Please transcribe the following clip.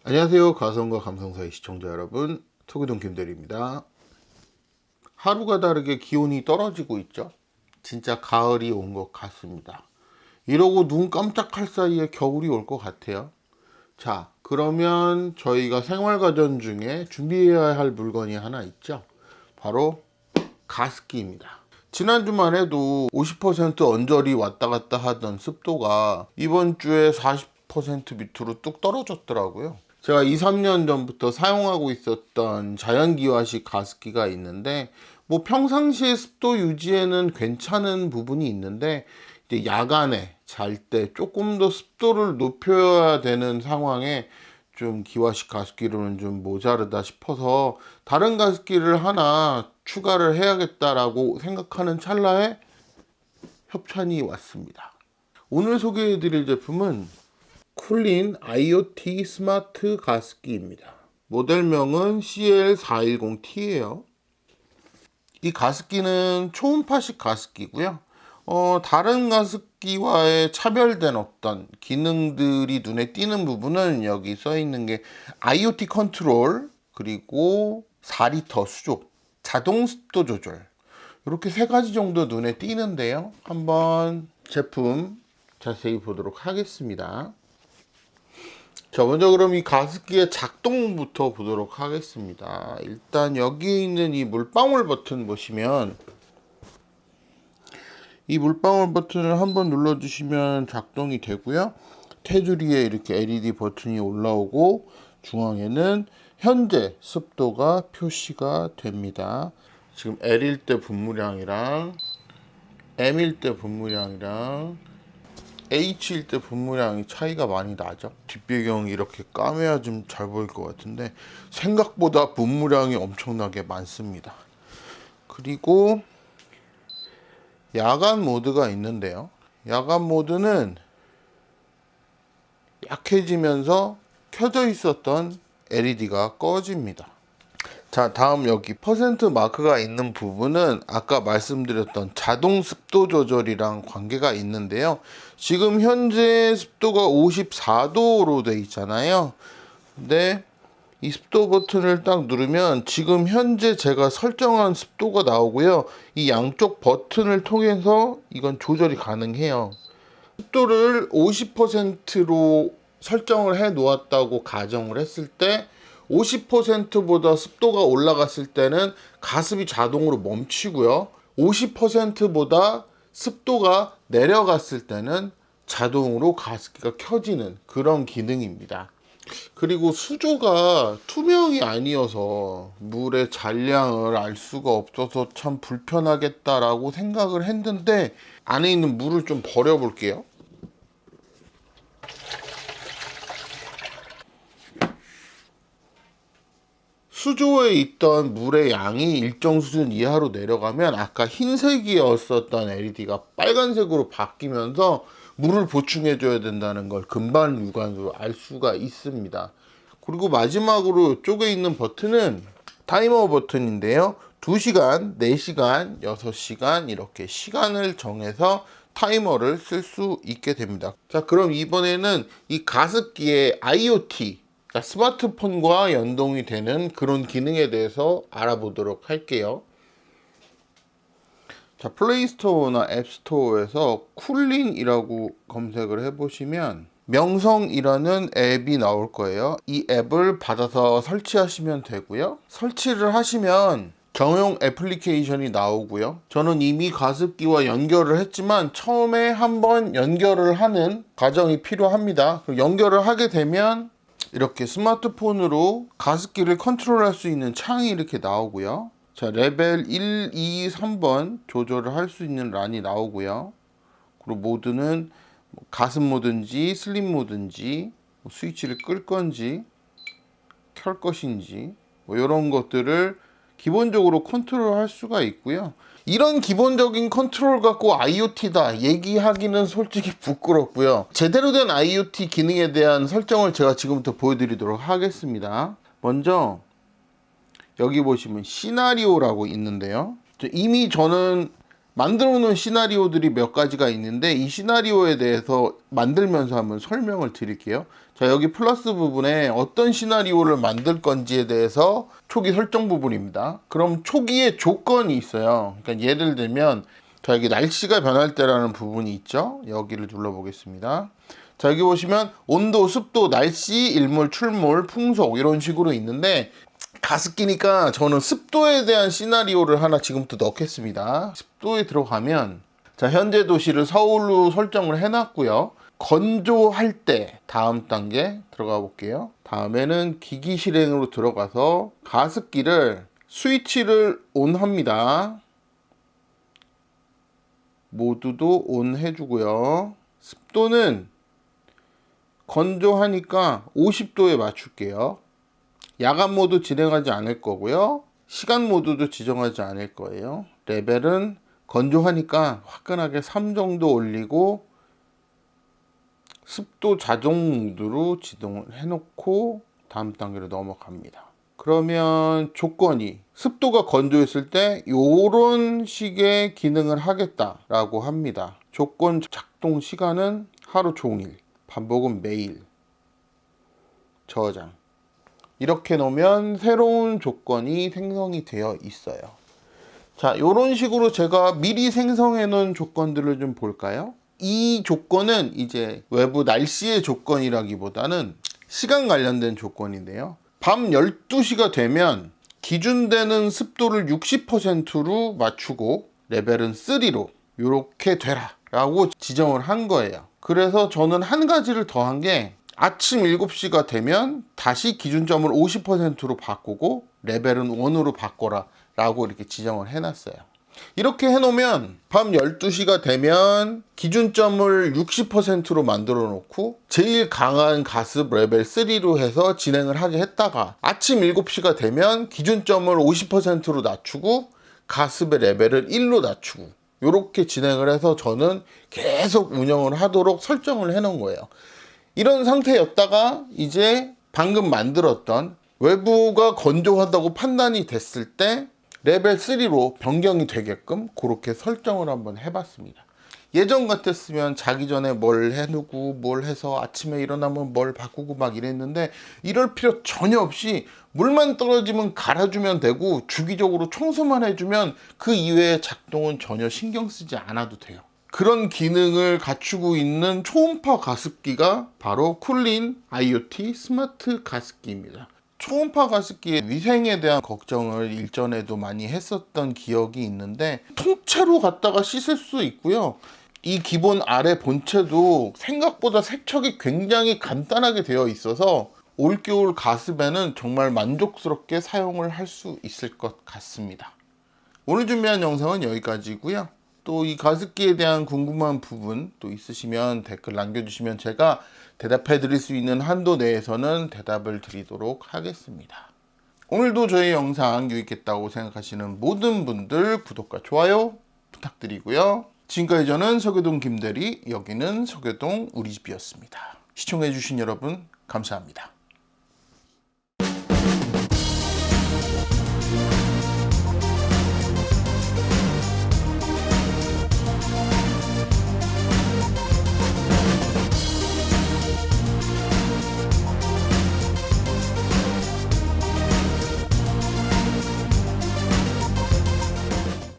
안녕하세요. 가성과 감성사의 시청자 여러분, 소기동 김대리입니다. 하루가 다르게 기온이 떨어지고 있죠. 진짜 가을이 온 것 같습니다. 이러고 눈 깜짝할 사이에 겨울이 올 것 같아요. 자, 그러면 저희가 생활가전 중에 준비해야 할 물건이 하나 있죠. 바로 가습기입니다. 지난주만 해도 50% 언저리 왔다 갔다 하던 습도가 이번 주에 40% 밑으로 뚝 떨어졌더라고요. 제가 2, 3년 전부터 사용하고 있었던 자연기화식 가습기가 있는데 뭐 평상시에 습도 유지에는 괜찮은 부분이 있는데 이제 야간에 잘 때 조금 더 습도를 높여야 되는 상황에 좀 기화식 가습기로는 좀 모자르다 싶어서 다른 가습기를 하나 추가를 해야겠다라고 생각하는 찰나에 협찬이 왔습니다. 오늘 소개해드릴 제품은 쿨린 IoT 스마트 가습기입니다. 모델명은 CL410T예요. 이 가습기는 초음파식 가습기고요. 다른 가습기와의 차별된 어떤 기능들이 눈에 띄는 부분은 여기 써 있는 게 IoT 컨트롤, 그리고 4리터 수조, 자동 습도 조절, 이렇게 세 가지 정도 눈에 띄는데요. 한번 제품 자세히 보도록 하겠습니다. 자, 먼저 그럼 이 가습기의 작동부터 보도록 하겠습니다. 일단 여기에 있는 이 물방울 버튼 보시면 이 물방울 버튼을 한번 눌러주시면 작동이 되고요. 테두리에 이렇게 LED 버튼이 올라오고 중앙에는 현재 습도가 표시가 됩니다. 지금 L일 때 분무량이랑 M일 때 분무량이랑 H일 때 분무량이 차이가 많이 나죠. 뒷배경이 이렇게 까매야 좀 잘 보일 것 같은데 생각보다 분무량이 엄청나게 많습니다. 그리고 야간 모드가 있는데요. 야간 모드는 약해지면서 켜져 있었던 LED가 꺼집니다. 자, 다음 여기 퍼센트 마크가 있는 부분은 아까 말씀드렸던 자동 습도 조절이랑 관계가 있는데요. 지금 현재 습도가 54도로 돼 있잖아요. 근데 이 습도 버튼을 딱 누르면 지금 현재 제가 설정한 습도가 나오고요. 이 양쪽 버튼을 통해서 이건 조절이 가능해요. 습도를 50%로 설정을 해 놓았다고 가정을 했을 때 50%보다 습도가 올라갔을 때는 가습이 자동으로 멈추고요. 50%보다 습도가 내려갔을 때는 자동으로 가습기가 켜지는 그런 기능입니다. 그리고 수조가 투명이 아니어서 물의 잔량을 알 수가 없어서 참 불편하겠다라고 생각을 했는데 안에 있는 물을 좀 버려 볼게요. 수조에 있던 물의 양이 일정 수준 이하로 내려가면 아까 흰색이었었던 LED가 빨간색으로 바뀌면서 물을 보충해 줘야 된다는 걸 금방 육안으로 알 수가 있습니다. 그리고 마지막으로 이쪽에 있는 버튼은 타이머 버튼인데요. 2시간, 4시간, 6시간 이렇게 시간을 정해서 타이머를 쓸 수 있게 됩니다. 자, 그럼 이번에는 이 가습기의 IoT, 그러니까 스마트폰과 연동이 되는 그런 기능에 대해서 알아보도록 할게요. 자, 플레이스토어나 앱스토어에서 쿨린이라고 검색을 해보시면 명성이라는 앱이 나올 거예요. 이 앱을 받아서 설치하시면 되고요. 설치를 하시면 정용 애플리케이션이 나오고요. 저는 이미 가습기와 연결을 했지만 처음에 한번 연결을 하는 과정이 필요합니다. 연결을 하게 되면 이렇게 스마트폰으로 가습기를 컨트롤할 수 있는 창이 이렇게 나오고요. 자, 레벨 1, 2, 3번 조절을 할 수 있는 란이 나오고요. 그리고 모드는 가습 모드인지 슬립 모드인지 스위치를 끌 건지 켤 것인지 이런 것들을 기본적으로 컨트롤할 수가 있고요. 이런 기본적인 컨트롤 갖고 IoT다 얘기하기는 솔직히 부끄럽고요. 제대로 된 IoT 기능에 대한 설정을 제가 지금부터 보여드리도록 하겠습니다. 먼저 여기 보시면 시나리오라고 있는데요. 이미 저는 만들어 놓은 시나리오들이 몇 가지가 있는데 이 시나리오에 대해서 만들면서 한번 설명을 드릴게요. 자, 여기 플러스 부분에 어떤 시나리오를 만들 건지에 대해서 초기 설정 부분입니다. 그럼 초기에 조건이 있어요. 그러니까 예를 들면 자, 여기 날씨가 변할 때라는 부분이 있죠. 여기를 눌러보겠습니다. 자, 여기 보시면 온도, 습도, 날씨, 일몰, 출몰, 풍속 이런 식으로 있는데 가습기니까 저는 습도에 대한 시나리오를 하나 지금부터 넣겠습니다. 습도에 들어가면 자, 현재 도시를 서울로 설정을 해놨고요. 건조할 때 다음 단계 들어가 볼게요. 다음에는 기기 실행으로 들어가서 가습기를 스위치를 온 합니다. 모두도 온 해주고요. 습도는 건조하니까 50도에 맞출게요. 야간 모드 진행하지 않을 거고요. 시간 모드도 지정하지 않을 거예요. 레벨은 건조하니까 화끈하게 3 정도 올리고 습도 자동 모드로 지정을 해놓고 다음 단계로 넘어갑니다. 그러면 조건이 습도가 건조했을 때 이런 식의 기능을 하겠다라고 합니다. 조건 작동 시간은 하루 종일, 반복은 매일, 저장. 이렇게 놓으면 새로운 조건이 생성이 되어 있어요. 자, 이런 식으로 제가 미리 생성해 놓은 조건들을 좀 볼까요? 이 조건은 이제 외부 날씨의 조건이라기보다는 시간 관련된 조건인데요. 밤 12시가 되면 기준되는 습도를 60%로 맞추고 레벨은 3로 이렇게 되라 라고 지정을 한 거예요. 그래서 저는 한 가지를 더한 게 아침 7시가 되면 다시 기준점을 50%로 바꾸고 레벨은 1으로 바꿔라 라고 이렇게 지정을 해놨어요. 이렇게 해놓으면 밤 12시가 되면 기준점을 60%로 만들어 놓고 제일 강한 가습 레벨 3로 해서 진행을 하게 했다가 아침 7시가 되면 기준점을 50%로 낮추고 가습의 레벨을 1로 낮추고 이렇게 진행을 해서 저는 계속 운영을 하도록 설정을 해 놓은 거예요. 이런 상태였다가 이제 방금 만들었던 외부가 건조하다고 판단이 됐을 때 레벨 3로 변경이 되게끔 그렇게 설정을 한번 해봤습니다. 예전 같았으면 자기 전에 뭘 해놓고 뭘 해서 아침에 일어나면 뭘 바꾸고 막 이랬는데 이럴 필요 전혀 없이 물만 떨어지면 갈아주면 되고 주기적으로 청소만 해주면 그 이외의 작동은 전혀 신경 쓰지 않아도 돼요. 그런 기능을 갖추고 있는 초음파 가습기가 바로 쿨린 IoT 스마트 가습기입니다. 초음파 가습기의 위생에 대한 걱정을 일전에도 많이 했었던 기억이 있는데 통째로 갖다가 씻을 수 있고요. 이 기본 아래 본체도 생각보다 세척이 굉장히 간단하게 되어 있어서 올겨울 가습에는 정말 만족스럽게 사용을 할 수 있을 것 같습니다. 오늘 준비한 영상은 여기까지고요. 또 이 가습기에 대한 궁금한 부분 또 있으시면 댓글 남겨주시면 제가 대답해 드릴 수 있는 한도 내에서는 대답을 드리도록 하겠습니다. 오늘도 저희 영상 유익했다고 생각하시는 모든 분들 구독과 좋아요 부탁드리고요. 지금까지 저는 서교동 김대리, 여기는 서교동 우리집이었습니다. 시청해 주신 여러분 감사합니다.